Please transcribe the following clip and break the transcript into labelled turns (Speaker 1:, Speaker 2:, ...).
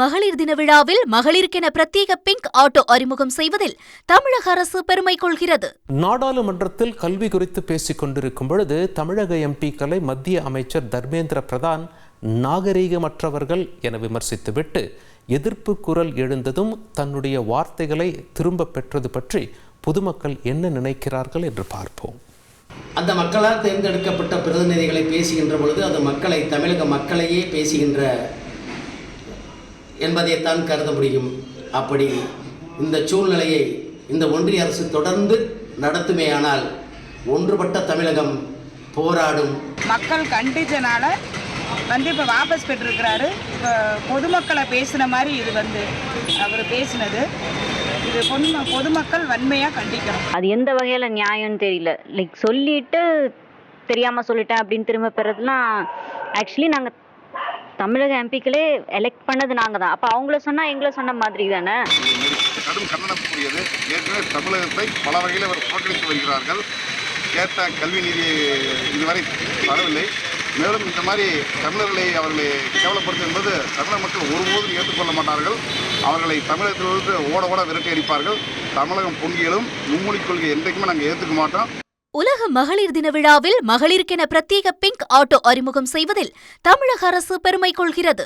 Speaker 1: மகளிர் தின விழாவில் மகளிருக்கென பிரத்யேக பிங்க் ஆட்டோ அறிமுகம் செய்வதில் தமிழக அரசு பெருமை கொள்கிறது.
Speaker 2: நாடாளுமன்றத்தில் கல்வி குறித்து பேசிக் கொண்டிருக்கும் பொழுது தமிழக எம்பிக்களை மத்திய அமைச்சர் தர்மேந்திர பிரதான் நாகரீகமற்றவர்கள் என விமர்சித்துவிட்டு எதிர்ப்பு குரல் எழுந்ததும் தன்னுடைய வார்த்தைகளை திரும்ப பெற்றது பற்றி பொதுமக்கள் என்ன நினைக்கிறார்கள் என்று பார்ப்போம்.
Speaker 3: அந்த மக்களால் தேர்ந்தெடுக்கப்பட்ட பிரதிநிதிகளை பேசுகின்ற பொழுது அது மக்களை, தமிழக மக்களையே பேசுகின்ற என்பதைத்தான் கருத முடியும். அப்படி இந்த சூழ்நிலையை இந்த ஒன்றிய அரசு தொடர்ந்து நடத்துமேயானால் ஒன்றுபட்ட தமிழகம் போராடும்.
Speaker 4: மக்கள் கண்டிச்சனால இப்போ வாபஸ் பெற்றிருக்கிறாரு. இப்போ பொதுமக்களை பேசின மாதிரி இது அவர் பேசினது இது பொதுமக்கள் வன்மையாக கண்டிக்கிறோம்.
Speaker 5: அது எந்த வகையில் நியாயம்னு தெரியல. சொல்லிட்டு தெரியாமல் சொல்லிட்டேன் அப்படின்னு திரும்ப பெறதுலாம் ஆக்சுவலி நாங்கள் தமிழக எம்பிக்களே எலெக்ட் பண்ணது நாங்கள் தான். அப்போ அவங்கள சொன்னால் எங்களை சொன்ன மாதிரி தானே.
Speaker 6: கடும் கண்டனத்துக்குரியது. ஏற்கனவே தமிழகத்தை பல வகையில் அவர் புறக்கணித்து வருகிறார்கள். கேட்ட கல்வி நிதி இதுவரை வரவில்லை. மேலும் இந்த மாதிரி தமிழர்களை அவர்களை கேவலப்படுத்தும் என்பது தமிழக மக்கள் ஒருபோதும் ஏற்றுக்கொள்ள மாட்டார்கள். அவர்களை தமிழகத்திலிருந்து ஓட ஓட விரட்டி அடிப்பார்கள். தமிழகம் பொங்கியலும் மும்மொழிக் கொள்கை என்றைக்குமே நாங்கள் ஏற்றுக்க மாட்டோம்.
Speaker 1: உலக மகளிர் தின விழாவில் மகளிருக்கென பிரத்யேக பிங்க் ஆட்டோ அறிமுகம் செய்வதில் தமிழக அரசு பெருமை கொள்கிறது.